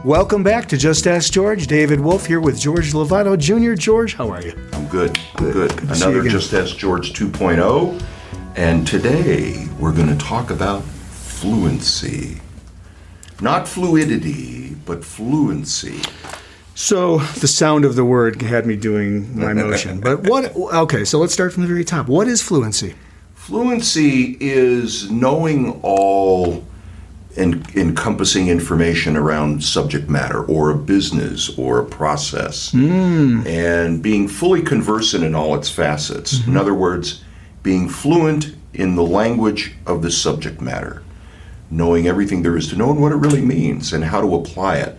Welcome back to Just Ask George. David Wolf here with George Lovato Jr. George, how are you? I'm good. Good. Another Just Ask George 2.0. And today we're going to talk about fluency. Not fluidity, but fluency. So the sound of the word had me doing my motion. But so let's start from the very top. What is fluency? Fluency is knowing all encompassing information around subject matter or a business or a process and being fully conversant in all its facets. In other words, being fluent in the language of the subject matter, knowing everything there is to know and what it really means and how to apply it.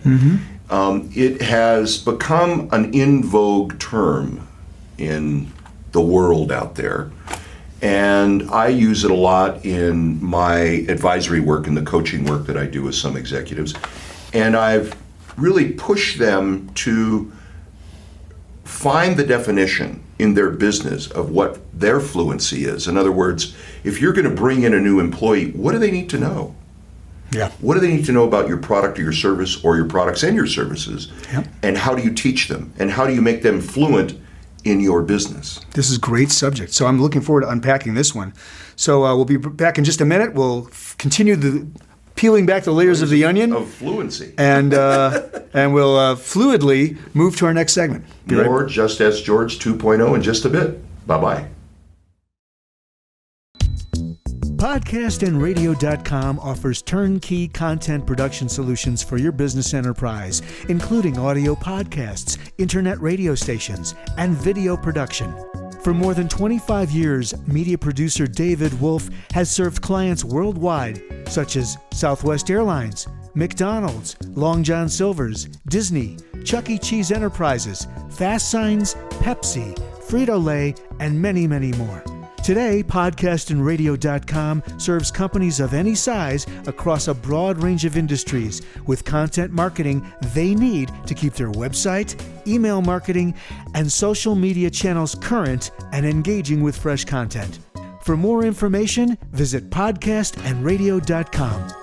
It has become an in vogue term in the world out there. And I use it a lot in my advisory work and the coaching work that I do with some executives. And I've really pushed them to find the definition in their business of what their fluency is. In other words, if you're going to bring in a new employee, what do they need to know? Yeah. What do they need to know about your product or your service or your products and your services? Yep. And how do you teach them? And how do you make them fluent in your business? This is a great subject. So I'm looking forward to unpacking this one. So we'll be back in just a minute. We'll continue peeling back the layers of the onion. Of fluency. And we'll fluidly move to our next segment. More Just Ask George 2.0 in just a bit. Bye-bye. Podcastandradio.com offers turnkey content production solutions for your business enterprise, including audio podcasts, internet radio stations, and video production. For more than 25 years, media producer David Wolf has served clients worldwide, such as Southwest Airlines, McDonald's, Long John Silver's, Disney, Chuck E. Cheese Enterprises, Fast Signs, Pepsi, Frito-Lay, and many, many more. Today, podcastandradio.com serves companies of any size across a broad range of industries with content marketing they need to keep their website, email marketing, and social media channels current and engaging with fresh content. For more information, visit podcastandradio.com.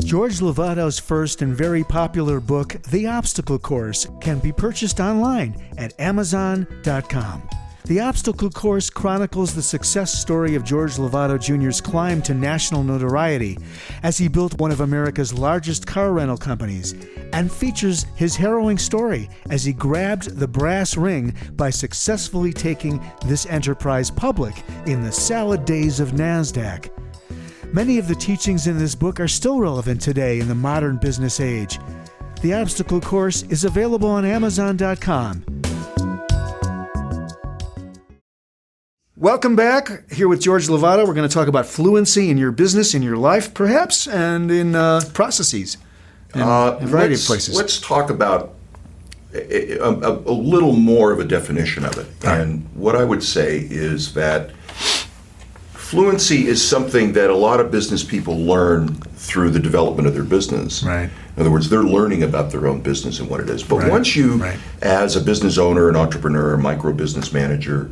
George Lovato's first and very popular book, The Obstacle Course, can be purchased online at Amazon.com. The Obstacle Course chronicles the success story of George Lovato Jr.'s climb to national notoriety as he built one of America's largest car rental companies, and features his harrowing story as he grabbed the brass ring by successfully taking this enterprise public in the salad days of NASDAQ. Many of the teachings in this book are still relevant today in the modern business age. The Obstacle Course is available on Amazon.com. Welcome back. Here with George Lovato. We're going to talk about fluency in your business, in your life, perhaps, and in processes in a variety of places. Let's talk about a little more of a definition of it. And what I would say is that fluency is something that a lot of business people learn through the development of their business. Right. In other words, they're learning about their own business and what it is. But once you, as a business owner, an entrepreneur, a micro business manager,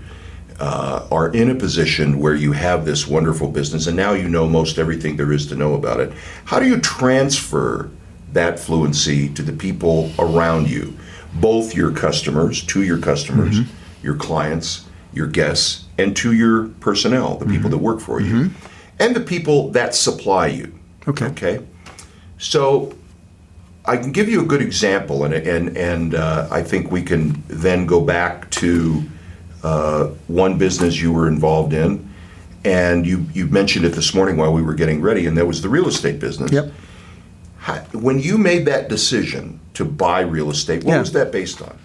are in a position where you have this wonderful business and now you know most everything there is to know about it, how do you transfer that fluency to the people around you? Both your customers, your clients, your guests, and to your personnel, the people that work for you, and the people that supply you. Okay. So I can give you a good example, and I think we can then go back to one business you were involved in, and you mentioned it this morning while we were getting ready, and that was the real estate business. Yep. When you made that decision to buy real estate, what was that based on?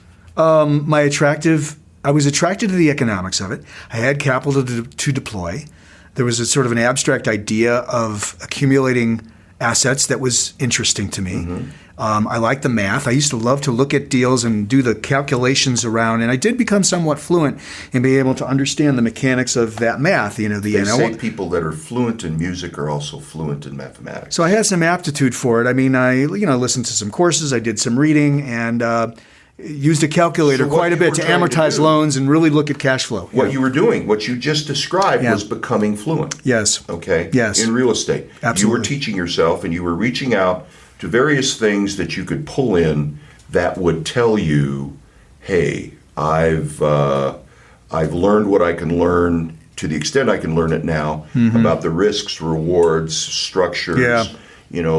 I was attracted to the economics of it. I had capital to deploy. There was a sort of an abstract idea of accumulating assets that was interesting to me. I liked the math. I used to love to look at deals and do the calculations around, and I did become somewhat fluent in being able to understand the mechanics of that math. They say people that are fluent in music are also fluent in mathematics. So I had some aptitude for it. I mean, I listened to some courses. I did some reading, and used a calculator So what quite a you bit were to trying to amortize do- loans and really look at cash flow. What you were doing, what you just described, Yeah. was becoming fluent. Yes. Okay? Yes. In real estate. You Absolutely. were teaching yourself and you were reaching out to various things that you could pull in that would tell you, hey, I've learned what I can learn to the extent I can learn it now about the risks, rewards, structures, Yeah.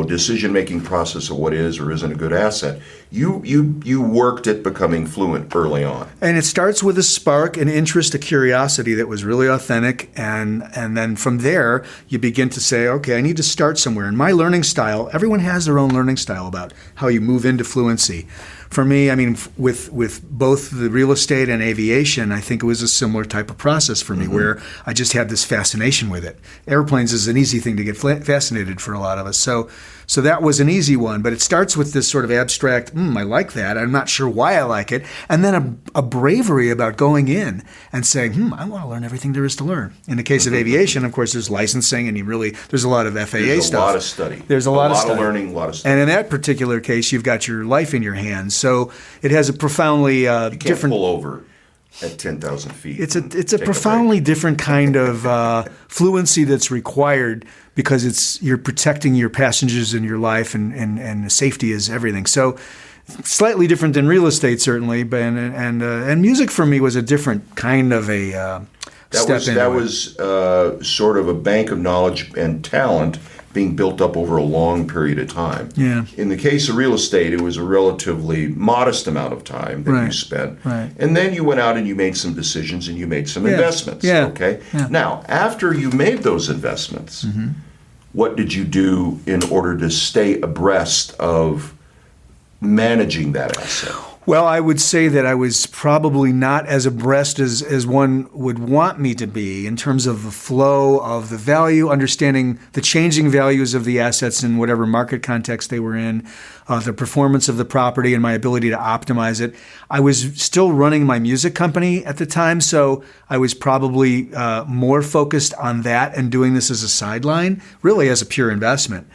decision-making process of what is or isn't a good asset. You worked at becoming fluent early on. And it starts with a spark, an interest, a curiosity that was really authentic, and then from there you begin to say, okay, I need to start somewhere. And my learning style, everyone has their own learning style about how you move into fluency. For me, I mean, with both the real estate and aviation, I think it was a similar type of process for me, where I just had this fascination with it. Airplanes is an easy thing to get fascinated for a lot of us. So that was an easy one, but it starts with this sort of abstract, I like that, I'm not sure why I like it, and then a bravery about going in and saying, I want to learn everything there is to learn. In the case of aviation, of course, there's licensing, and there's a lot of FAA There's stuff. a lot of study. There's a lot of study. learning, a lot of study. And in that particular case, you've got your life in your hands. So it has a profoundly You can't different. pull over at 10,000 feet. It's a take break. profoundly different kind of fluency that's required, because you're protecting your passengers and your life, and safety is everything. So slightly different than real estate, certainly, but and music for me was a different kind of a step into That it. was sort of a bank of knowledge and talent being built up over a long period of time. Yeah. In the case of real estate, it was a relatively modest amount of time that you Right. spent. Right. And then you went out and you made some decisions and you made some investments. Yeah. Okay. Yeah. Now, after you made those investments, Mm-hmm. what did you do in order to stay abreast of managing that asset? Well, I would say that I was probably not as abreast as one would want me to be in terms of the flow of the value, understanding the changing values of the assets in whatever market context they were in, the performance of the property, and my ability to optimize it. I was still running my music company at the time, so I was probably more focused on that and doing this as a sideline, really as a pure investment.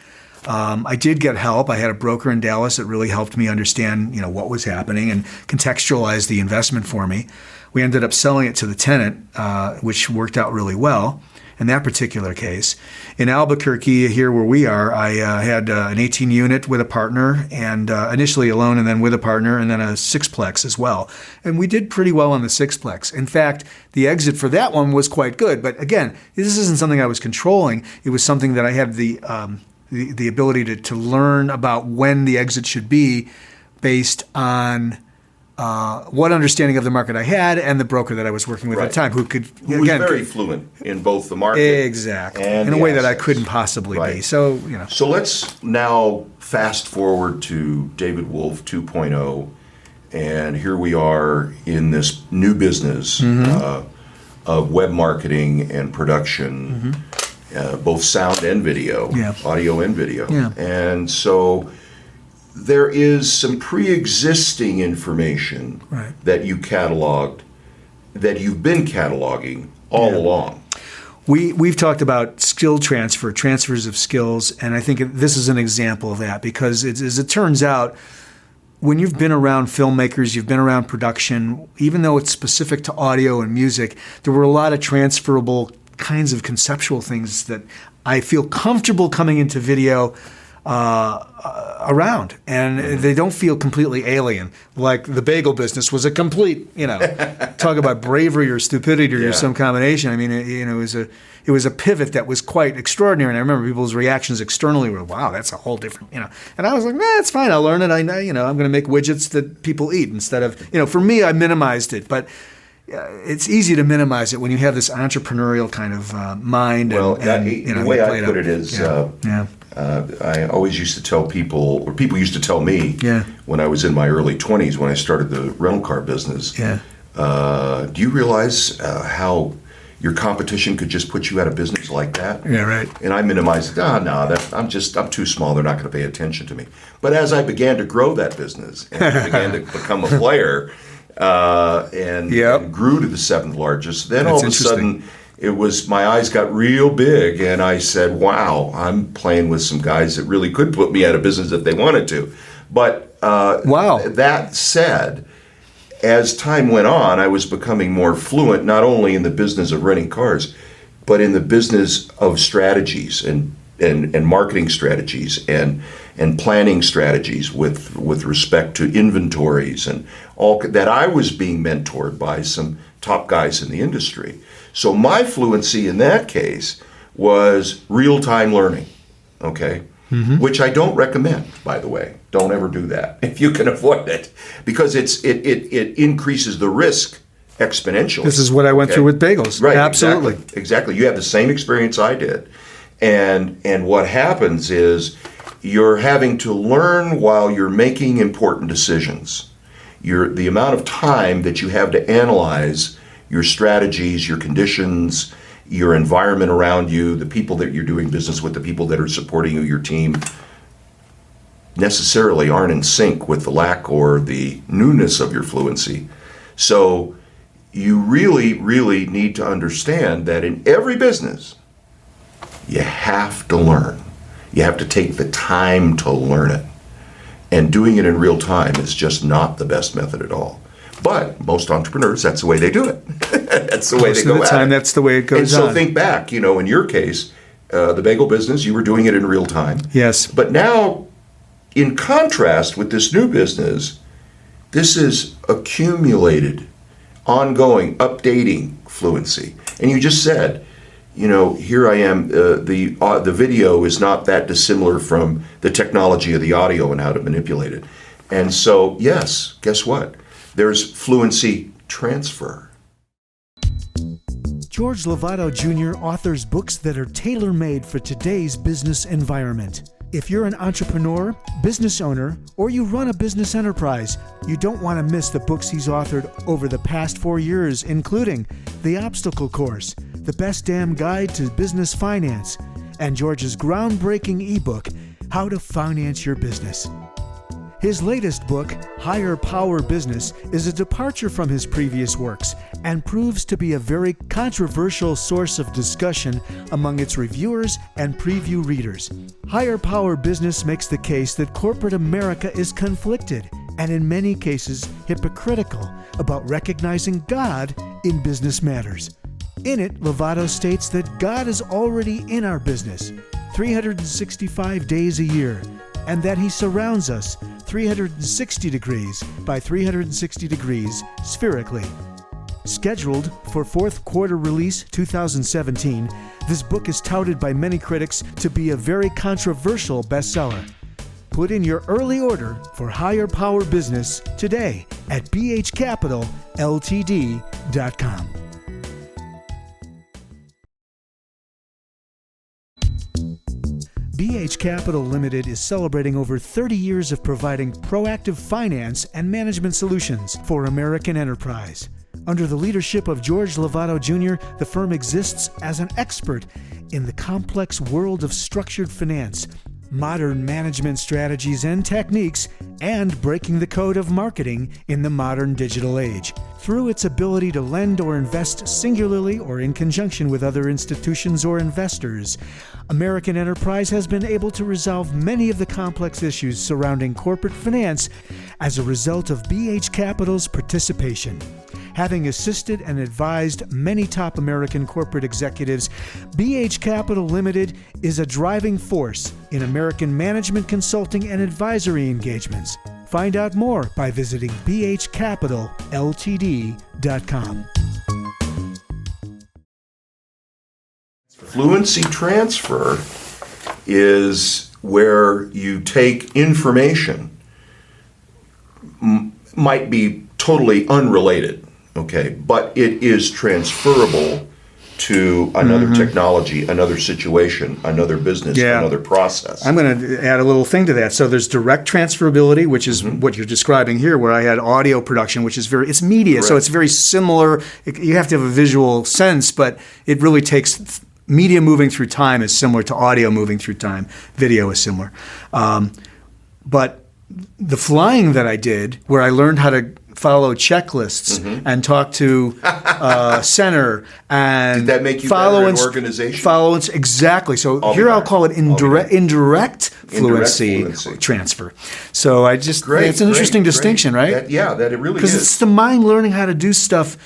I did get help. I had a broker in Dallas that really helped me understand, what was happening and contextualize the investment for me. We ended up selling it to the tenant, which worked out really well in that particular case. In Albuquerque, here where we are, I had an 18 unit with a partner, and initially alone and then with a partner, and then a sixplex as well. And we did pretty well on the sixplex. In fact, the exit for that one was quite good. But again, this isn't something I was controlling. It was something that I had the ability to learn about when the exit should be based on what understanding of the market I had and the broker that I was working with at the time, who was very fluent in both the market exactly, and in a the way that I assets. couldn't possibly be. Right. So, So let's now fast forward to David Wolf 2.0, and here we are in this new business of web marketing and production, both sound and video, audio and video. Yeah. And so there is some pre-existing information that you cataloged, that you've been cataloging all along. We've talked about skill transfers of skills, and I think this is an example of that, because as it turns out, when you've been around filmmakers, you've been around production, even though it's specific to audio and music, there were a lot of transferable kinds of conceptual things that I feel comfortable coming into video around, and they don't feel completely alien. Like the bagel business was a complete, talk about bravery or stupidity or some combination. I mean, it was a pivot that was quite extraordinary. And I remember people's reactions externally were, "Wow, that's a whole different," And I was like, "Nah, it's fine. I'll learn it. I'm going to make widgets that people eat instead of, for me, I minimized it, but." It's easy to minimize it when you have this entrepreneurial kind of mind. Well, the way I put it is, yeah. I always used to tell people, or people used to tell me, when I was in my early 20s, when I started the rental car business, do you realize how your competition could just put you out of business like that? Yeah, right. And I minimized it. I'm too small. They're not going to pay attention to me. But as I began to grow that business and I began to become a player, and grew to the seventh largest. Then all of a sudden, it was, my eyes got real big, and I said, "Wow, I'm playing with some guys that really could put me out of business if they wanted to." But that said, as time went on, I was becoming more fluent, not only in the business of renting cars, but in the business of strategies and marketing strategies and planning strategies with respect to inventories and all that. I was being mentored by some top guys in the industry. So my fluency in that case was real-time learning, okay? Which I don't recommend, by the way. Don't ever do that if you can avoid it, because it increases the risk exponentially. This is what I went through with bagels. Right, Absolutely. Exactly. You have the same experience I did. And what happens is you're having to learn while you're making important decisions. The amount of time that you have to analyze your strategies, your conditions, your environment around you, the people that you're doing business with, the people that are supporting you, your team, necessarily aren't in sync with the lack or the newness of your fluency. So you really, really need to understand that in every business, you have to learn. You have to take the time to learn it. And doing it in real time is just not the best method at all. But most entrepreneurs, that's the way they do it. That's the way they go at it. Most of the time, that's the way it goes on. And so think back, in your case, the bagel business, you were doing it in real time. Yes. But now, in contrast with this new business, this is accumulated, ongoing, updating fluency. And you just said, here I am, the video is not that dissimilar from the technology of the audio and how to manipulate it. And so, yes, guess what? There's fluency transfer. George Lovato Jr. authors books that are tailor-made for today's business environment. If you're an entrepreneur, business owner, or you run a business enterprise, you don't want to miss the books he's authored over the past 4 years, including The Obstacle Course, The Best Damn Guide to Business Finance, and George's groundbreaking ebook, How to Finance Your Business. His latest book, Higher Power Business, is a departure from his previous works and proves to be a very controversial source of discussion among its reviewers and preview readers. Higher Power Business makes the case that corporate America is conflicted and in many cases hypocritical about recognizing God in business matters. In it, Lovato states that God is already in our business 365 days a year, and that he surrounds us 360 degrees by 360 degrees spherically. Scheduled for fourth quarter release 2017, this book is touted by many critics to be a very controversial bestseller. Put in your early order for Higher Power Business today at bhcapitalltd.com. BH Capital Limited is celebrating over 30 years of providing proactive finance and management solutions for American enterprise. Under the leadership of George Lovato Jr., the firm exists as an expert in the complex world of structured finance, modern management strategies and techniques, and breaking the code of marketing in the modern digital age. Through its ability to lend or invest singularly or in conjunction with other institutions or investors, American enterprise has been able to resolve many of the complex issues surrounding corporate finance as a result of BH Capital's participation. Having assisted and advised many top American corporate executives, BH Capital Limited is a driving force in American management consulting and advisory engagements. Find out more by visiting bhcapitalltd.com. Fluency transfer is where you take information, might be totally unrelated, okay, but it is transferable to another technology, another situation, another business, another process. I'm going to add a little thing to that. So there's direct transferability, which is what you're describing here, where I had audio production, which is it's media, so it's very similar. You have to have a visual sense, but it really takes media moving through time is similar to audio moving through time. Video is similar. But the flying that I did, where I learned how to follow checklists and talk to center and Did that make you follow better at organization? Exactly. So I'll be here I'll back. call it indirect fluency fluency. transfer. So I just it's an interesting distinction, right? That it really Because is. it's the mind learning how to do stuff,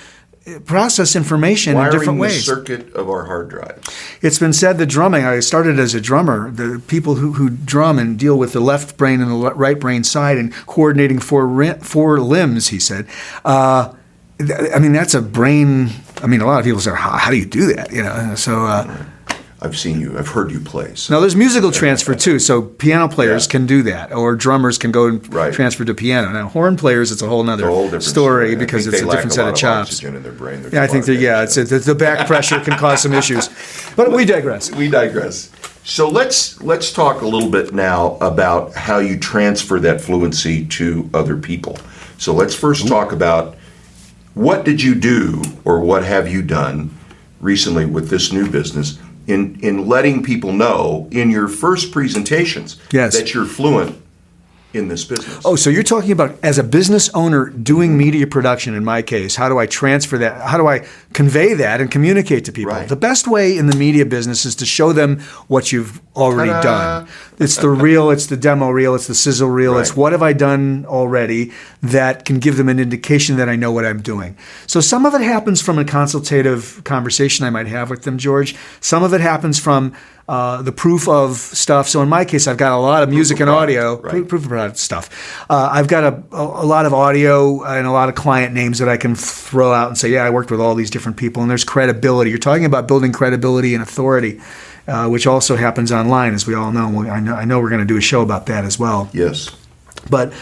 process information in different Wiring the ways. circuit of our hard drive. It's been said that drumming, I started as a drummer, the people who drum and deal with the left brain and the right brain side and coordinating four limbs, he said. That's a brain, a lot of people say, how do you do that? I've heard you play. So. Now, there's musical transfer too. So piano players can do that, or drummers can go and Right. transfer to piano. Now, horn players, it's a whole other different story I because think it's they a lack different set lot of chops. Oxygen in their brain. Yeah, I think that the back pressure can cause some issues. But we digress. We digress. So let's talk a little bit now about how you transfer that fluency to other people. So let's first talk about what did you do or what have you done recently with this new business in letting people know in your first presentations that you're fluent in this business. Oh, so you're talking about as a business owner doing media production, in my case, how do I transfer that? How do I convey that and communicate to people? Right. The best way in the media business is to show them what you've already done. It's the reel, it's the demo reel, it's the sizzle reel, it's what have I done already that can give them an indication that I know what I'm doing. So some of it happens from a consultative conversation I might have with them, George. Some of it happens from the proof of stuff. So in my case, I've got a lot of music and audio, proof of product stuff. I've got a lot of audio and a lot of client names that I can throw out and say, yeah, I worked with all these different people, and there's credibility. You're talking about building credibility and authority, which also happens online, as we all know. I know we're going to do a show about that as well. Yes. But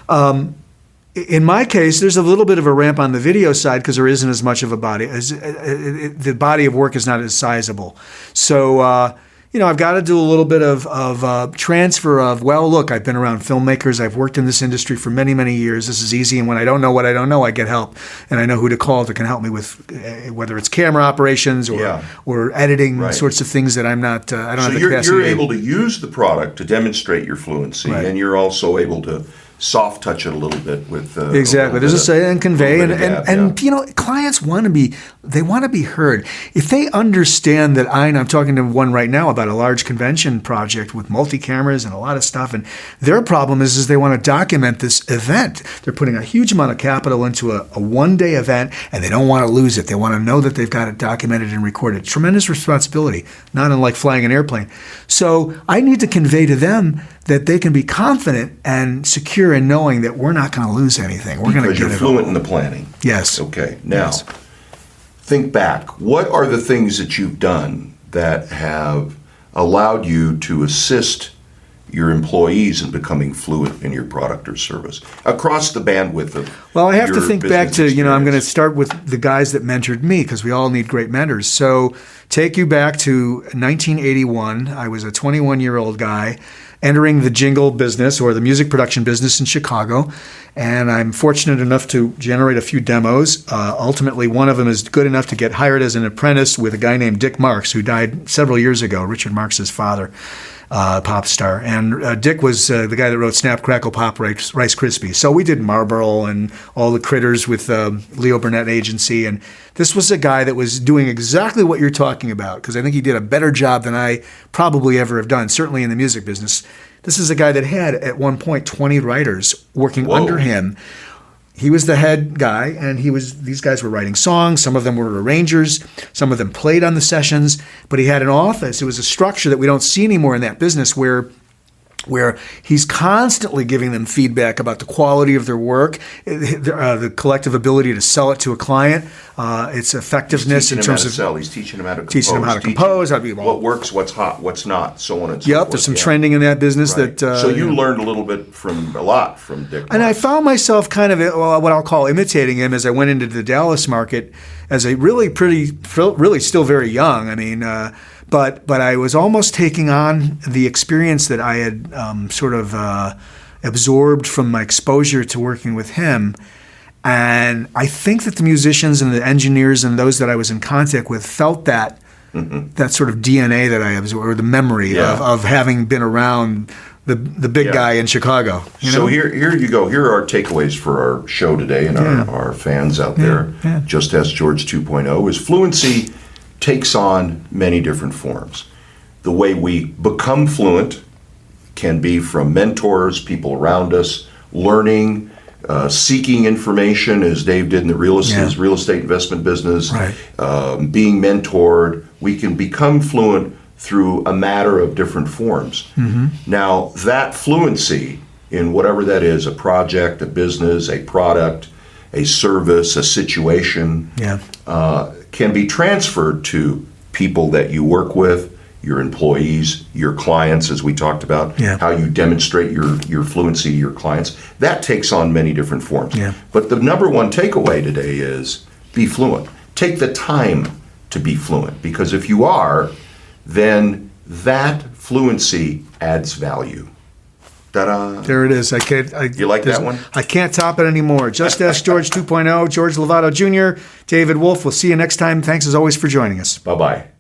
in my case, there's a little bit of a ramp on the video side because there isn't as much of a body. The body of work is not as sizable. So, I've got to do a little bit of transfer of, well, look, I've been around filmmakers. I've worked in this industry for many, many years. This is easy. And when I don't know what I don't know, I get help. And I know who to call that can help me with whether it's camera operations or editing sorts of things that I'm not, I don't have the capacity. So you're able to use the product to demonstrate your fluency, and you're also able to soft touch it a little bit with exactly. There's a say and convey, and clients want to be heard. If they understand that I'm talking to one right now about a large convention project with multi cameras and a lot of stuff, and their problem is they want to document this event. They're putting a huge amount of capital into a one-day event, and they don't want to lose it. They want to know that they've got it documented and recorded. Tremendous responsibility, not unlike flying an airplane. So I need to convey to them that they can be confident and secure in knowing that we're not going to lose anything. We're going to get it all. Because you're fluent in the planning. Yes. Okay. Now, think back. What are the things that you've done that have allowed you to assist your employees in becoming fluent in your product or service across the bandwidth of Well, I have to think back to, experience? I'm going to start with the guys that mentored me because we all need great mentors. So take you back to 1981. I was a 21-year-old guy entering the jingle business or the music production business in Chicago. And I'm fortunate enough to generate a few demos. Ultimately, one of them is good enough to get hired as an apprentice with a guy named Dick Marks, who died several years ago, Richard Marks' father, pop star. And Dick was the guy that wrote Snap, Crackle, Pop, Rice Krispies. So we did Marlboro and all the critters with Leo Burnett Agency. And this was a guy that was doing exactly what you're talking about, because I think he did a better job than I probably ever have done, certainly in the music business. This is a guy that had, at one point, 20 writers working under him. He was the head guy, and these guys were writing songs. Some of them were arrangers. Some of them played on the sessions. But he had an office. It was a structure that we don't see anymore in that business where he's constantly giving them feedback about the quality of their work, the collective ability to sell it to a client, its effectiveness in terms of sell. He's teaching them how to compose. Teaching them how to compose, how to be what works, what's hot, what's not, so on and so forth. Yep, there's some trending in that business that. So you learned a lot from Dick. And I found myself kind of what I'll call imitating him as I went into the Dallas market as a really still very young. I mean. But I was almost taking on the experience that I had sort of absorbed from my exposure to working with him. And I think that the musicians and the engineers and those that I was in contact with felt that that sort of DNA that I have, or the memory of having been around the big guy in Chicago. So here you go. Here are our takeaways for our show today, and our fans out there. Just Ask George 2.0 is fluency takes on many different forms. The way we become fluent can be from mentors, people around us, learning, seeking information, as Dave did in the real estate investment business, being mentored. We can become fluent through a matter of different forms. Now, that fluency in whatever that is, a project, a business, a product, a service, a situation, can be transferred to people that you work with, your employees, your clients, as we talked about, how you demonstrate your fluency to your clients. That takes on many different forms. But the number one takeaway today is be fluent. Take the time to be fluent, because if you are, then that fluency adds value. Ta-da. There it is. You like that one? I can't top it anymore. Just Ask George 2.0, George Lovato Jr., David Wolf. We'll see you next time. Thanks as always for joining us. Bye-bye.